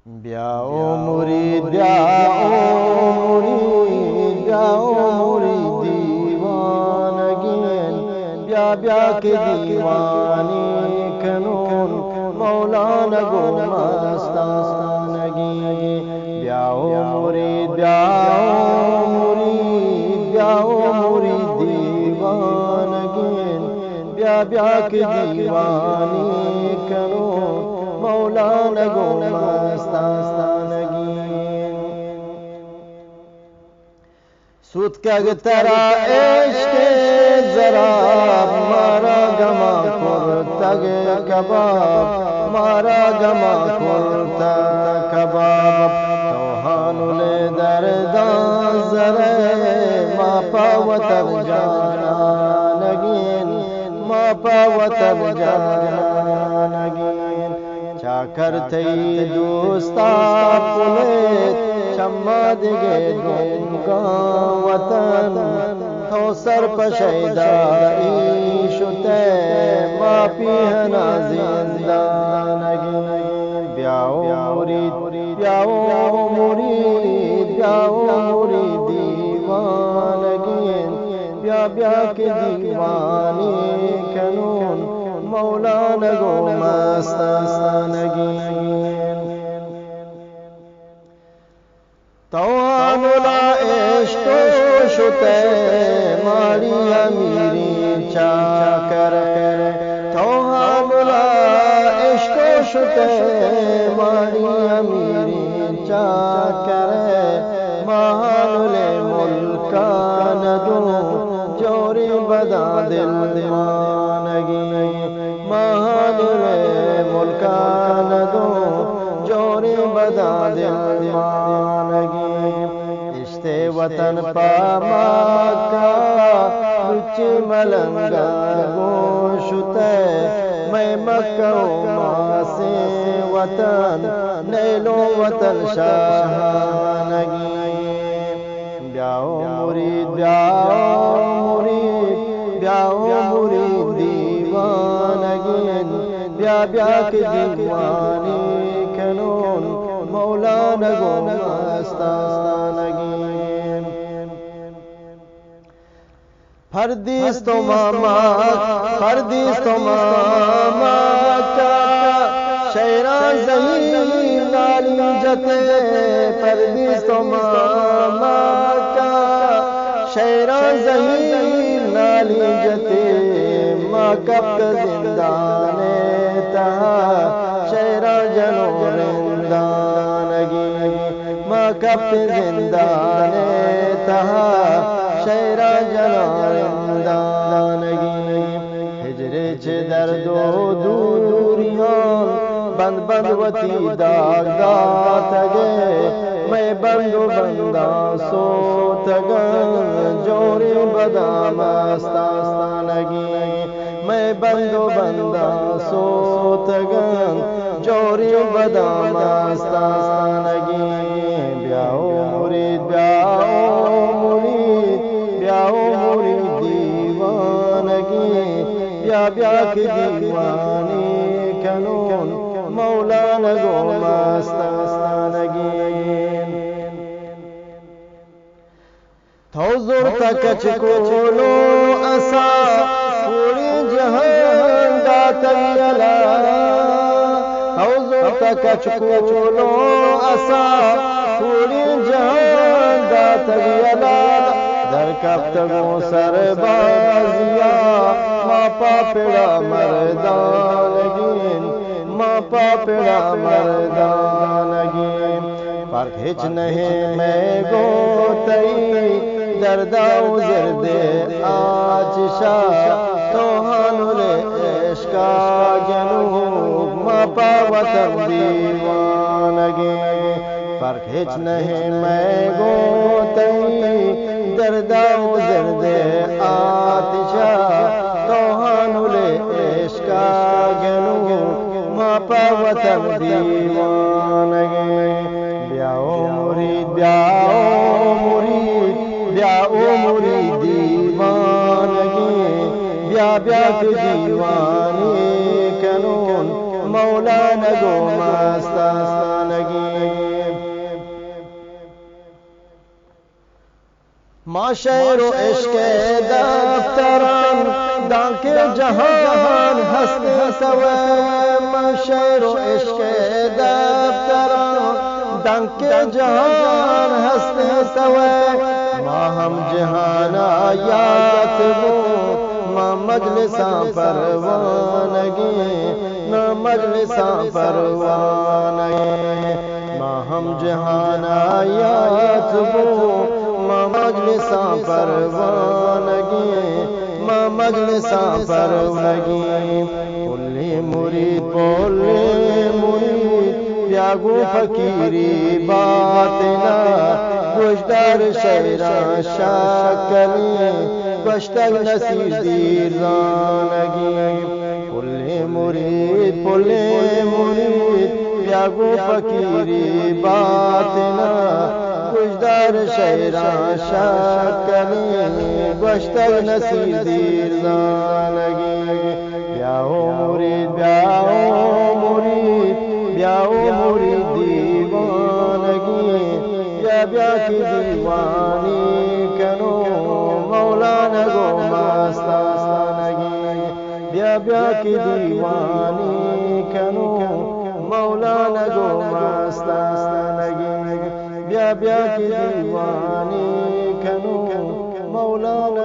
ब्याओ मुरीद ब्याओ मुरीद ब्याओ मुरीद दीवानगीन ब्या ब्या के दीवानी कनून मौलाना गो मस्तानगीन ब्याओ मुरीद ब्याओ मुरीद ब्याओ मुरीद दीवानगीन ब्या ब्या के दीवानी कनून मौलाना गो मस्तानगीन सूत का तरा इश्क जरा मारा गमा तग कबाब मारा गमा कबाब तोहानुले दरदा जरे मापा वतर जाना नगीन मापा वतर जाना नगीन चाकर थई दोस्ता पुलेत चम्मा दिगे दूंगा वतन तो सर पशैदाई शुते मापी है ना जिंदानगी ब्याओ मुरीद ब्याओ मुरीद ब्याओ मुरीद दीवानगीन ब्या ब्या के दीवानी कनून मौलाना गो मस्तानगीन तवानुला इश्को शुते मारी अमीरी चाकर तवानुला इश्को शुते मारी अमीरी चाकर महानुले मुल्का नदो जोरी बदा दिल दीवानगी महानुले मुल्का नदो जोरी बदा दिल दीवानगी इश्ते वतन पामा का रुच मलंगा गोशुते मैं मक्का मासे वतन नैलो वतन शाहनगी ब्याओ मुरीद ब्याओ मुरीद ब्याओ मुरीद दीवानगीन ब्या ब्या के दीवानी कनून मौलाना गो मस्तानगीन फर्दीस तो मामा का शैरा ज़हीर नाली जते फर्दीस तो मामा का शैरा ज़हीर नाली जते माँ कब जिंदाने तहा शैरा जनो माँ कब जिंदाने तहा शैरा जनानगी हिजरे चे दर्दो दूरियां बंद बंद वती दाग तगे मैं बंदो बंदा सो तगन जोरी बदा मस्तानगी मैं बंदो बंदा सो तगन जोरी बदा मस्तानगी ब्याओ मुरीद ब्याओ मुरीद ब्याओ मुरीद दीवानगी ब्या ब्या के दीवानी कनून मौलाना गो मस्तानगीन थौजुर तक कोलो असा पूरी जहान दातयला थौजुर तक कोलो असा पूरी जहान दातयला दर कब तगो सरबाजिया मापा पेड़ा मर्दानगीन मापा पेड़ा मर्दानगीन पर खिंच नहीं मैं गोतई दर्दा उजर दे आजिशा तोहानुले इश्का जनूब मापा वतन दीवानगी पर खिंच नहीं मैं गोतई दर्दा उजर दे आतिशा तोहानुले इश्का जनूब मापा वतन दीवानगी ब्याओ मुरीद ब्याओ मुरीद ब्याओ मुरीद दीवानगी ब्या ब्या के दीवानी कनून मौलाना गो मस्तानगी माशेरो इश्क दफ्तरान दाके जहान हंसते सवे माशेरो इश्क दफ्तरान दाके जहान हंसते सवे माँ हम जहान आयात वो माँ मजलिसा परवानगी ना मजलिसा परवानगी माँ हम जहान आयात वो माँ मजलिसा परवानगी माँ मजलिसा परवानगी बोले मुरीद प्यागो फकीरी बात ना गुजदार शहरा शाकली गश्तग नसीर दीरानगी बोले मुरीद प्यागो फकीरी बात ना गुजदार शहरा शाकली गश्तग नसीर दीरानगी ब्याहो मुरीद दीवानगी ब्या की दीवानी कनो मौलाना गो मस्तानगी ब्या की दीवानी कनो मौलाना गो मस्तानगी ब्या की दीवानी कनो मौलाना